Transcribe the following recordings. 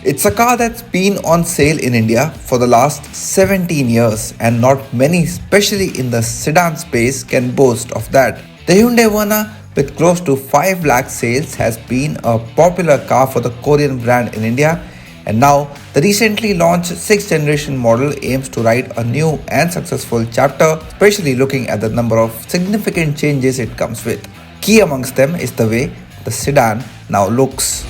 It's a car that's been on sale in India for the last 17 years, and not many, especially in the sedan space, can boast of that. The Hyundai Verna, with close to 5 lakh sales, has been a popular car for the Korean brand in India, and now the recently launched 6th generation model aims to write a new and successful chapter, especially looking at the number of significant changes it comes with. Key amongst them is the way the sedan now looks.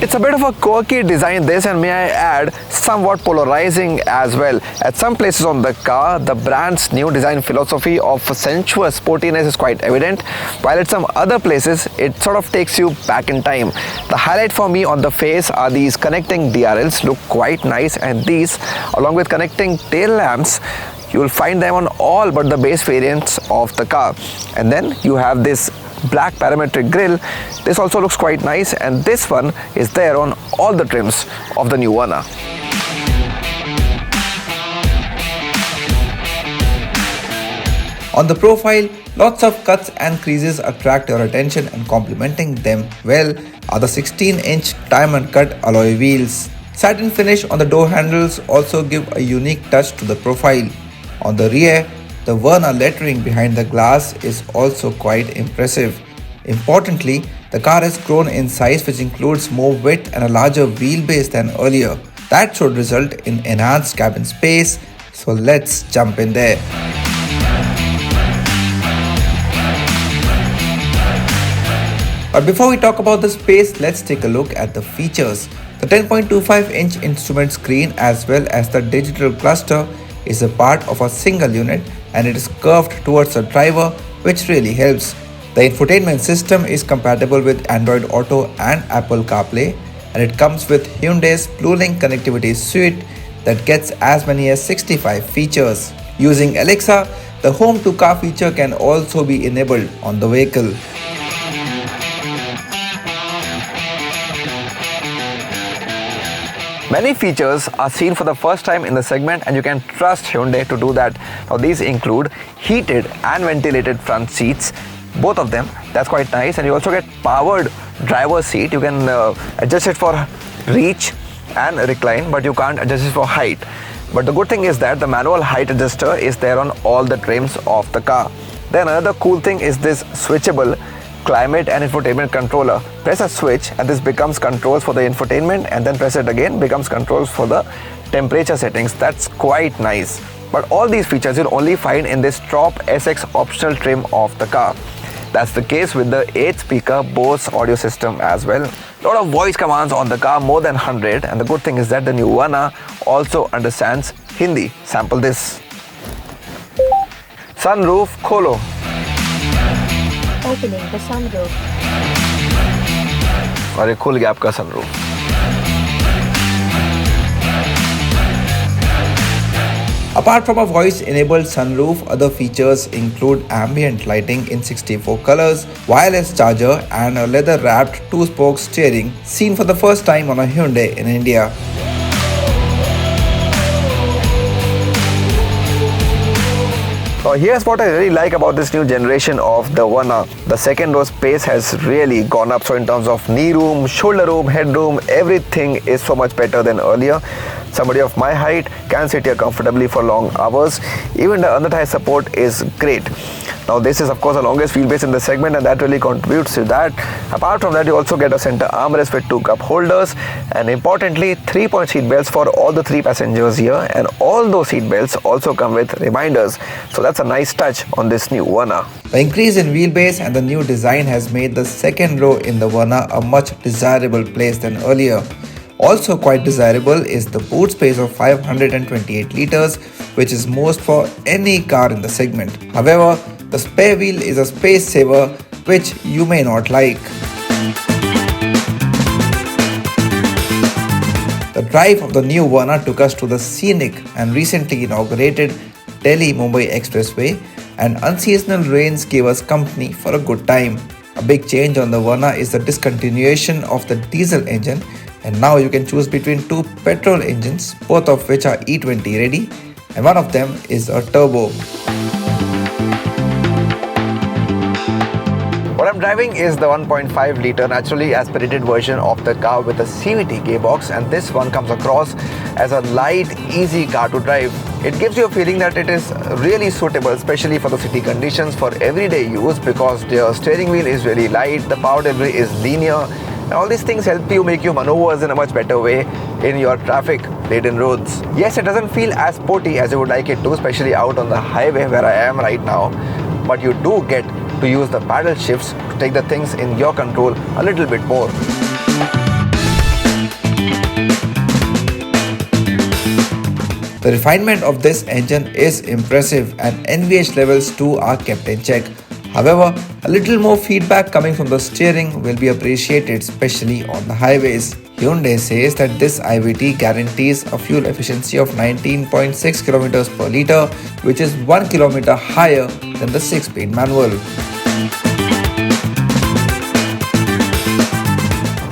It's a bit of a quirky design this, and may I add, somewhat polarizing as well. At some places on the car, the brand's new design philosophy of sensuous sportiness is quite evident, while at some other places it sort of takes you back in time. The highlight for me on the face are these connecting DRLs, look quite nice, and these, along with connecting tail lamps, you will find them on all but the base variants of the car. And then you have this black parametric grille. This also looks quite nice, and this one is there on all the trims of the new Verna. On the profile, lots of cuts and creases attract your attention, and complementing them well are the 16-inch diamond cut alloy wheels. Satin finish on the door handles also give a unique touch to the profile. On the rear, the Verna lettering behind the glass is also quite impressive. Importantly, the car has grown in size, which includes more width and a larger wheelbase than earlier. That should result in enhanced cabin space, so let's jump in there. But before we talk about the space, let's take a look at the features. The 10.25-inch instrument screen as well as the digital cluster is a part of a single unit, and it is curved towards the driver, which really helps. The infotainment system is compatible with Android Auto and Apple CarPlay, and it comes with Hyundai's BlueLink connectivity suite that gets as many as 65 features. Using Alexa, the Home to Car feature can also be enabled on the vehicle. Many features are seen for the first time in the segment, and you can trust Hyundai to do that. Now these include heated and ventilated front seats, both of them. That's quite nice. And you also get powered driver's seat. You can adjust it for reach and recline, but you can't adjust it for height. But the good thing is that the manual height adjuster is there on all the trims of the car. Then another cool thing is this switchable climate and infotainment controller. Press a switch and this becomes controls for the infotainment, and then press it again, becomes controls for the temperature settings. That's quite nice. But all these features you'll only find in this top SX optional trim of the car. That's the case with the 8-speaker Bose audio system as well. Lot of voice commands on the car, more than 100, and the good thing is that the new Verna also understands Hindi. Sample this. Sunroof kholo. Opening the sunroof. और ये खुल गया आपका sunroof. Apart from a voice-enabled sunroof, other features include ambient lighting in 64 colors, wireless charger, and a leather-wrapped 2-spoke steering, seen for the first time on a Hyundai in India. Here's what I really like about this new generation of the Verna. The second row space has really gone up. So in terms of knee room, shoulder room, headroom, everything is so much better than earlier. Somebody of my height can sit here comfortably for long hours. Even the under-thigh support is great. Now this is of course the longest wheelbase in the segment, and that really contributes to that. Apart from that, you also get a center armrest with 2 cup holders, and importantly 3-point seat belts for all the 3 passengers here, and all those seat belts also come with reminders. So that's a nice touch on this new Verna. The increase in wheelbase and the new design has made the second row in the Verna a much desirable place than earlier. Also quite desirable is the boot space of 528 liters, which is most for any car in the segment. However, the spare wheel is a space saver, which you may not like. The drive of the new Verna took us to the scenic and recently inaugurated Delhi-Mumbai Expressway, and unseasonal rains gave us company for a good time. A big change on the Verna is the discontinuation of the diesel engine, and now you can choose between 2 petrol engines, both of which are E20 ready, and one of them is a turbo. What I'm driving is the 1.5 litre naturally aspirated version of the car with a CVT gearbox, and this one comes across as a light, easy car to drive. It gives you a feeling that it is really suitable, especially for the city conditions, for everyday use, because the steering wheel is really light, the power delivery is linear, and all these things help you make your maneuvers in a much better way in your traffic-laden roads. Yes, it doesn't feel as sporty as you would like it to, especially out on the highway where I am right now, but you do get to use the paddle shifts to take the things in your control a little bit more. The refinement of this engine is impressive and NVH levels too are kept in check. However, a little more feedback coming from the steering will be appreciated, especially on the highways. Hyundai says that this IVT guarantees a fuel efficiency of 19.6 km per litre, which is 1 km higher than the 6-speed manual.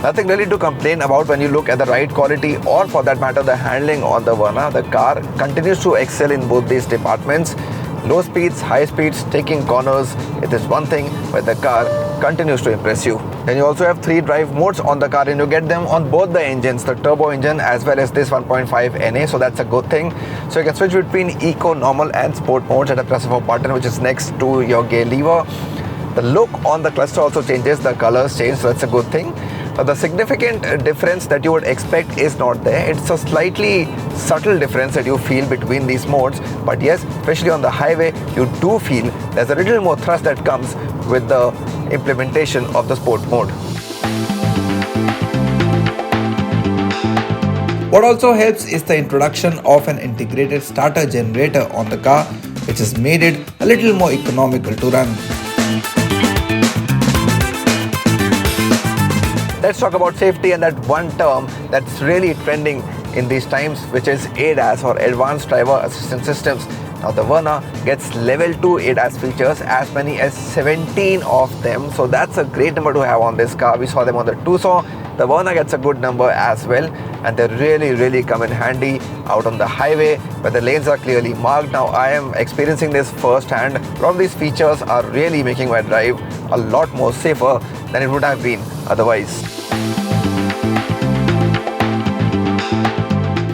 Nothing really to complain about when you look at the ride quality, or for that matter the handling on the Verna. The car continues to excel in both these departments. Low speeds, high speeds, taking corners, it is one thing, but the car continues to impress you. Then you also have 3 drive modes on the car, and you get them on both the engines, the turbo engine as well as this 1.5 NA, so that's a good thing. So you can switch between eco, normal and sport modes at a press of a button, which is next to your gear lever. The look on the cluster also changes, the colors change, so that's a good thing. The significant difference that you would expect is not there. It's a slightly subtle difference that you feel between these modes, but yes, especially on the highway, you do feel there's a little more thrust that comes with the implementation of the sport mode. What also helps is the introduction of an integrated starter generator on the car, which has made it a little more economical to run. Let's talk about safety and that one term that's really trending in these times, which is ADAS, or Advanced Driver Assistance Systems. Now the Verna gets level 2 ADAS features, as many as 17 of them, so that's a great number to have on this car. We saw them on the Tucson. The Verna gets a good number as well, and they really come in handy out on the highway where the lanes are clearly marked. Now I am experiencing this firsthand. A lot of these features are really making my drive a lot more safer than it would have been otherwise.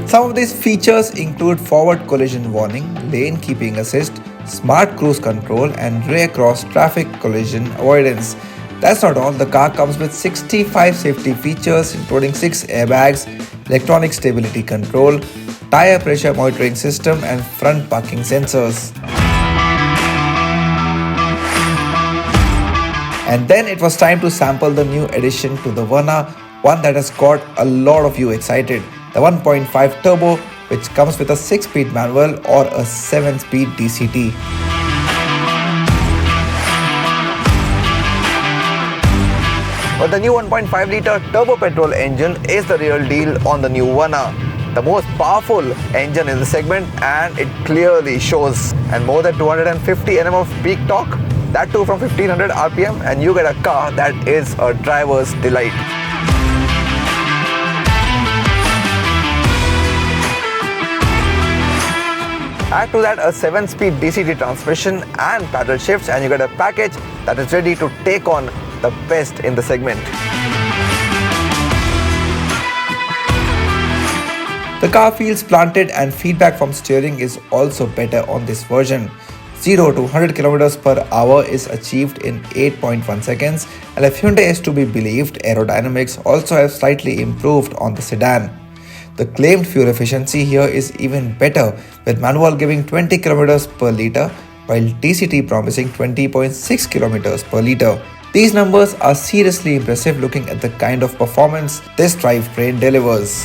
Some of these features include forward collision warning, lane keeping assist, smart cruise control and rear cross traffic collision avoidance. That's not all, the car comes with 65 safety features including 6 airbags, electronic stability control, tire pressure monitoring system and front parking sensors. And then it was time to sample the new addition to the Verna, one that has got a lot of you excited. The 1.5 turbo, which comes with a 6-speed manual or a 7-speed DCT. But the new 1.5 litre Turbo Petrol engine is the real deal on the new Verna. The most powerful engine in the segment, and it clearly shows. And more than 250 Nm of peak torque, that too from 1500 RPM, and you get a car that is a driver's delight. Add to that a 7-speed DCT transmission and paddle shifts, and you get a package that is ready to take on the best in the segment. The car feels planted and feedback from steering is also better on this version. 0 to 100 km per hour is achieved in 8.1 seconds, and if Hyundai is to be believed, aerodynamics also have slightly improved on the sedan. The claimed fuel efficiency here is even better, with manual giving 20 km per litre while DCT promising 20.6 km per litre. These numbers are seriously impressive looking at the kind of performance this drivetrain delivers.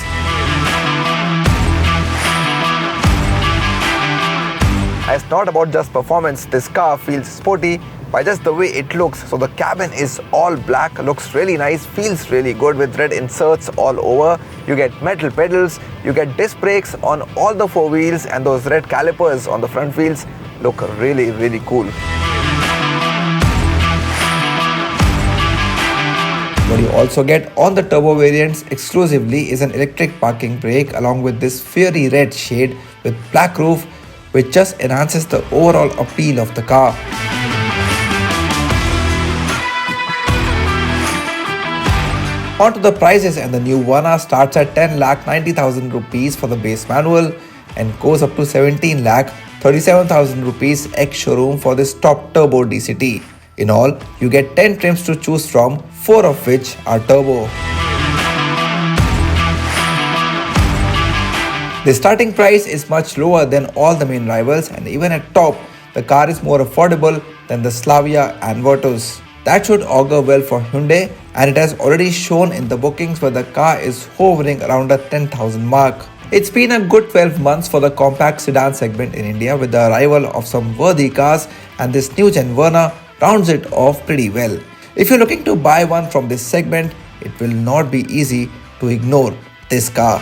It's not about just performance, this car feels sporty by just the way it looks. So the cabin is all black, looks really nice, feels really good with red inserts all over. You get metal pedals, you get disc brakes on all the 4 wheels, and those red calipers on the front wheels look really cool. What you also get on the turbo variants exclusively is an electric parking brake along with this fiery red shade with black roof, which just enhances the overall appeal of the car. On to the prices, and the new Verna starts at 10,90,000 rupees for the base manual and goes up to 17,37,000 rupees ex-showroom for this top turbo DCT. In all, you get 10 trims to choose from, 4 of which are turbo. The starting price is much lower than all the main rivals, and even at top, the car is more affordable than the Slavia and Virtus. That should augur well for Hyundai, and it has already shown in the bookings where the car is hovering around the 10,000 mark. It's been a good 12 months for the compact sedan segment in India with the arrival of some worthy cars, and this new gen Verna rounds it off pretty well. If you're looking to buy one from this segment, it will not be easy to ignore this car.